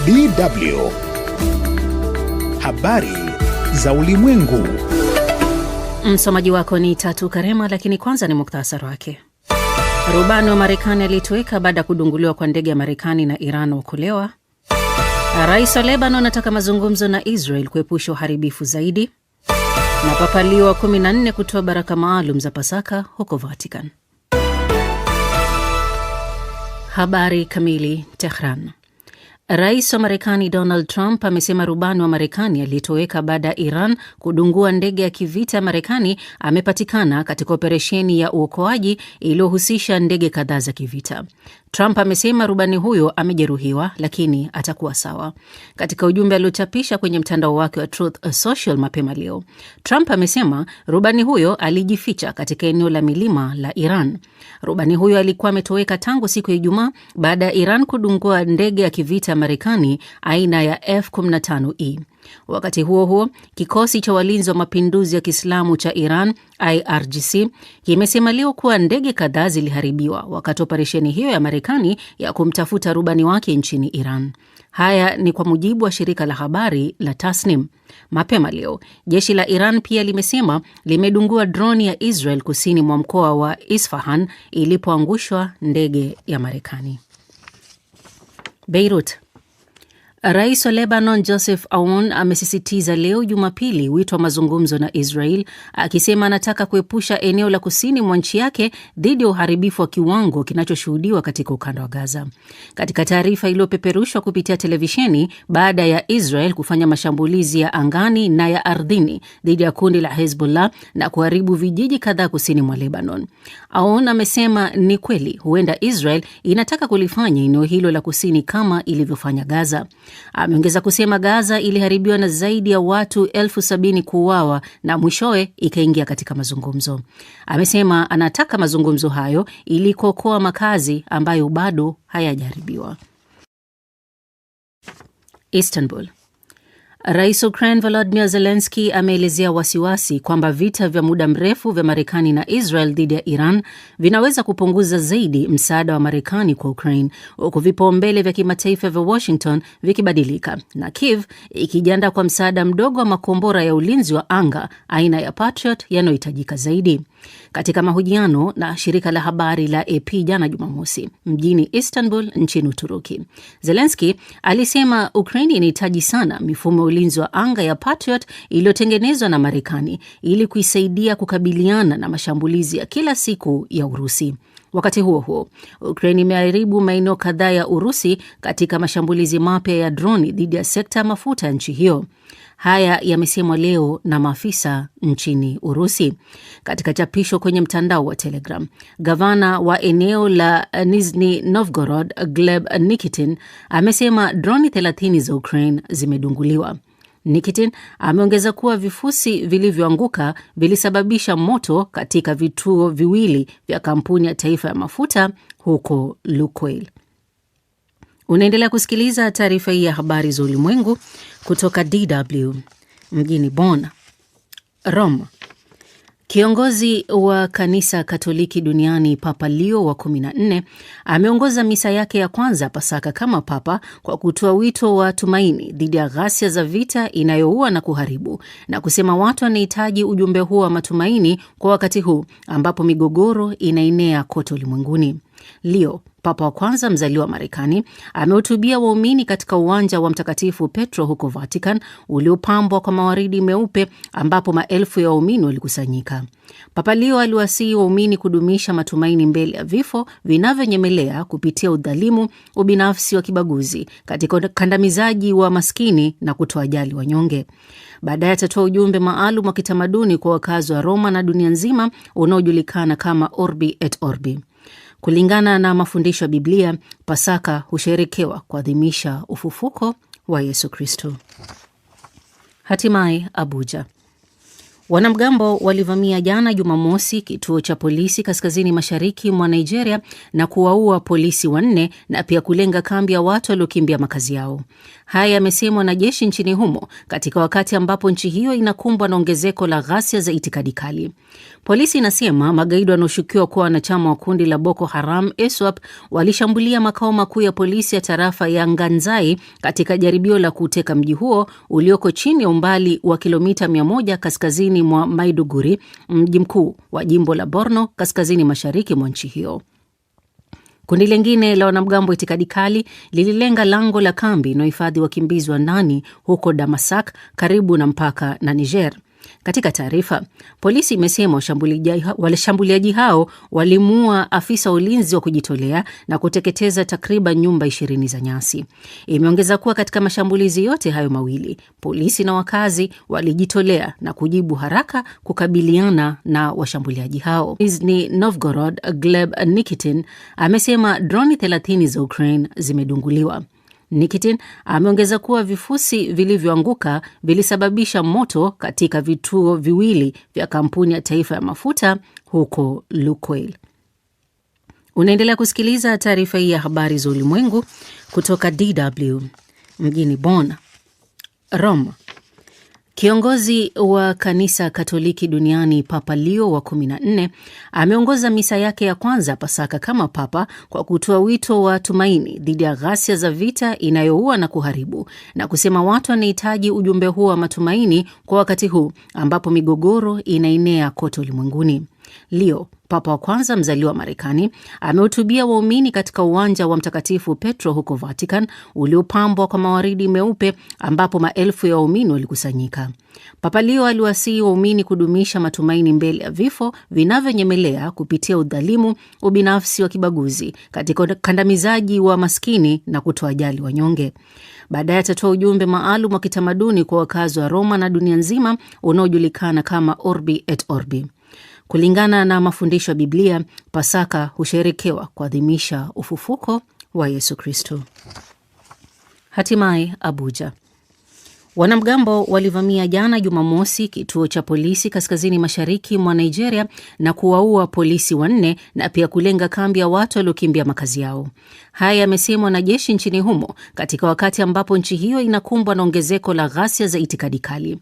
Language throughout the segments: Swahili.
DW. Habari za ulimwengu. Msomaji wako ni Tatu Karema, lakini kwanza ni muktasari wake. Rubani wa Marekani alitoweka baada ya kudunguliwa kwa ndege ya Marekani na Iran okolewa. Rais wa Lebanon anataka mazungumzo na Israel kuepusha uharibifu zaidi. Na Papa Leo wa 14 kutoa baraka maalum za Pasaka huko Vatican. Habari kamili. Tehran. Rais wa Marekani Donald Trump amesema rubani wa Marekani aliyetoweka baada ya Iran kudungua ndege ya kivita ya Marekani amepatikana katika operesheni ya uokoaji iliyohusisha ndege kadhaa za kivita. Trump amesema rubani huyo amejeruhiwa lakini atakuwa sawa. Katika ujumbe aliochapisha kwenye mtandao wake wa Truth Social mapema leo, Trump amesema rubani huyo alijificha katika eneo la milima la Iran. Rubani huyo alikuwa ametoweka tangu siku ya Ijumaa baada ya Iran kudungua ndege ya kivita Marekani aina ya F-15E. Wakati huo huo, kikosi cha walinzi wa mapinduzi ya Kiislamu cha Iran IRGC kimesema leo kuwa ndege kadhaa ziliharibiwa wakati operesheni hiyo ya Marekani ya kumtafuta rubani wake nchini Iran. Haya ni kwa mujibu wa shirika la habari la Tasnim. Mapema leo, jeshi la Iran pia limesema limedungua droni ya Israel kusini mwa mkoa wa Isfahan ilipoangushwa ndege ya Marekani. Beirut. Rais wa Lebanon Joseph Aoun amesisitiza leo Jumapili wito wa mazungumzo na Israel, akisema anataka kuepusha eneo la kusini mwa nchi yake dhidi ya uharibifu wa kiwango kinachoshuhudiwa katika ukanda wa Gaza. Katika taarifa iliyopeperushwa kupitia televisheni baada ya Israel kufanya mashambulizi ya angani na ya ardhini dhidi ya kundi la Hezbollah na kuharibu vijiji kadhaa kusini mwa Lebanon, Aoun amesema ni kweli huenda Israel inataka kulifanya eneo hilo la kusini kama ilivyofanya Gaza. Ameongeza kusema Gaza iliharibiwa na zaidi ya watu 70,000 kuuawa na mwishowe ikaingia katika mazungumzo. Amesema anataka mazungumzo hayo ili kuokoa makazi ambayo bado hayajaribiwa. Istanbul. Rais wa Ukraine Volodymyr Zelensky ameelezea wasiwasi kwamba vita vya muda mrefu vya Marekani na Israel dhidi ya Iran vinaweza kupunguza zaidi msaada wa Marekani kwa Ukraine, huku vipaumbele vya kimataifa vya Washington vikibadilika na Kiev ikijiandaa kwa msaada mdogo wa makombora ya ulinzi wa anga aina ya Patriot yanayohitajika zaidi. Katika mahojiano na shirika la habari la AP jana Jumamosi mjini Istanbul nchini Uturuki, Zelensky alisema Ukraine inahitaji sana mifumo ya ulinzi wa anga ya Patriot iliyotengenezwa na Marekani ili kuisaidia kukabiliana na mashambulizi ya kila siku ya Urusi. Wakati huo huo, Ukraine imeharibu maeneo kadhaa ya Urusi katika mashambulizi mapya ya droni dhidi ya sekta ya mafuta ya nchi hiyo. Haya yamesemwa leo na maafisa nchini Urusi. Katika chapisho kwenye mtandao wa Telegram, gavana wa eneo la Nizhny Novgorod Gleb Nikitin amesema droni 30 za Ukraine zimedunguliwa. Nikitin ameongeza kuwa vifusi vilivyoanguka vilisababisha moto katika vituo viwili vya kampuni ya taifa ya mafuta huko Lukoil. Unaendelea kusikiliza taarifa hii ya habari za ulimwengu kutoka DW mjini Bonn. Rome. Kiongozi wa kanisa Katoliki duniani Papa Leo wa 14 ameongoza misa yake ya kwanza Pasaka kama papa kwa kutoa wito wa tumaini dhidi ya ghasia za vita inayoua na kuharibu, na kusema watu wanahitaji ujumbe huo wa matumaini kwa wakati huu ambapo migogoro inaenea kote ulimwenguni. Leo, papa wa kwanza mzaliwa wa Marekani, amehutubia waumini katika uwanja wa Mtakatifu Petro huko Vatican uliopambwa kwa mawaridi meupe ambapo maelfu ya waumini walikusanyika. Papa Leo aliwasihi waumini kudumisha matumaini mbele ya vifo vinavyonyemelea kupitia udhalimu, ubinafsi wa kibaguzi, katika ukandamizaji wa maskini na kutoajali wanyonge. Baadaye atatoa ujumbe maalum wa kitamaduni kwa wakazi wa Roma na dunia nzima unaojulikana kama Orbi et Orbi. Kulingana na mafundisho ya Biblia, Pasaka husherekewa kuadhimisha ufufuko wa Yesu Kristo. Hatimaye Abuja. Wanamgambo walivamia jana Jumamosi kituo cha polisi kaskazini mashariki mwa Nigeria na kuwaua polisi 4 na pia kulenga kambi ya watu waliokimbia makazi yao. Haya yamesemwa na jeshi nchini humo katika wakati ambapo nchi hiyo inakumbwa na ongezeko la ghasia za itikadi kali. Polisi inasema magaidi wanaoshukiwa kuwa wanachama wa kundi la Boko Haram ISWAP walishambulia makao makuu ya polisi ya tarafa ya Nganzai katika jaribio la kuteka mji huo ulioko chini ya umbali wa kilomita 100 kaskazini mwa Maiduguri, mji mkuu wa jimbo la Borno, kaskazini mashariki mwa nchi hiyo. Kundi lingine la wanamgambo itikadi kali lililenga lango la kambi inayohifadhi wakimbizi wa ndani huko Damasak, karibu na mpaka na Niger. Katika taarifa, polisi imesema washambuliaji hao walimuua afisa ulinzi wa kujitolea na kuteketeza takriban nyumba 20 za nyasi. Imeongeza kuwa katika mashambulizi yote hayo mawili, polisi na wakazi walijitolea na kujibu haraka kukabiliana na washambuliaji hao. Nizhny Novgorod Gleb Nikitin amesema droni 30 za Ukraine zimedunguliwa. Nikitin ameongeza kuwa vifusi vilivyoanguka vilisababisha moto katika vituo viwili vya kampuni ya taifa ya mafuta huko Lukoil. Unaendelea kusikiliza taarifa hii ya habari za ulimwengu kutoka DW mjini Bonn. Roma. Kiongozi wa kanisa Katoliki duniani Papa Leo wa 14 ameongoza misa yake ya kwanza Pasaka kama papa kwa kutoa wito wa tumaini dhidi ya ghasia za vita inayoua na kuharibu, na kusema watu wanahitaji ujumbe huo wa matumaini kwa wakati huu ambapo migogoro inaenea kote ulimwenguni. Leo, papa wa kwanza mzaliwa Marekani, amehutubia waumini katika uwanja wa Mtakatifu Petro huko Vatican uliopambwa kwa mawaridi meupe ambapo maelfu ya waumini walikusanyika. Papa Leo aliwasihi waumini kudumisha matumaini mbele ya vifo vinavyonyemelea kupitia udhalimu, ubinafsi wa kibaguzi, katika ukandamizaji wa maskini na kutoajali wanyonge. Baadaye atatoa ujumbe maalum wa kitamaduni kwa wakazi wa Roma na dunia nzima unaojulikana kama Orbi et Orbi. Kulingana na mafundisho ya Biblia, Pasaka husherekewa kuadhimisha ufufuko wa Yesu Kristo. Hatimaye Abuja. Wanamgambo walivamia jana Jumamosi kituo cha polisi kaskazini mashariki mwa Nigeria na kuwaua polisi 4 na pia kulenga kambi ya watu waliokimbia makazi yao. Haya yamesemwa na jeshi nchini humo katika wakati ambapo nchi hiyo inakumbwa na ongezeko la ghasia za itikadi kali.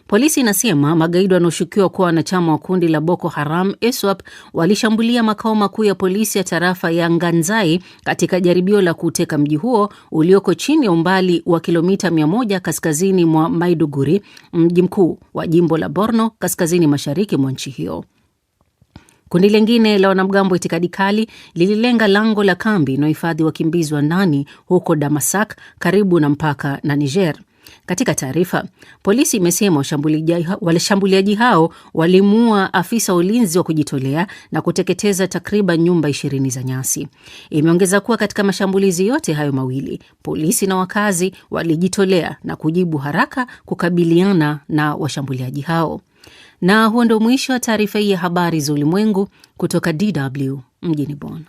Polisi inasema magaidi wanaoshukiwa kuwa wanachama wa kundi la Boko Haram ISWAP walishambulia makao makuu ya polisi ya tarafa ya Nganzai katika jaribio la kuteka mji huo ulioko chini ya umbali wa kilomita 100 kaskazini mwa Maiduguri, mji mkuu wa jimbo la Borno, kaskazini mashariki mwa nchi hiyo. Kundi lingine la wanamgambo itikadi kali lililenga lango la kambi inayohifadhi wakimbizi wa ndani huko Damasak, karibu na mpaka na Niger. Katika taarifa, polisi imesema washambuliaji hao walimuua afisa ulinzi wa kujitolea na kuteketeza takriban nyumba 20 za nyasi. Imeongeza kuwa katika mashambulizi yote hayo mawili, polisi na wakazi walijitolea na kujibu haraka kukabiliana na washambuliaji hao. Na huo ndio mwisho wa taarifa hii ya habari za ulimwengu kutoka DW mjini Bonn.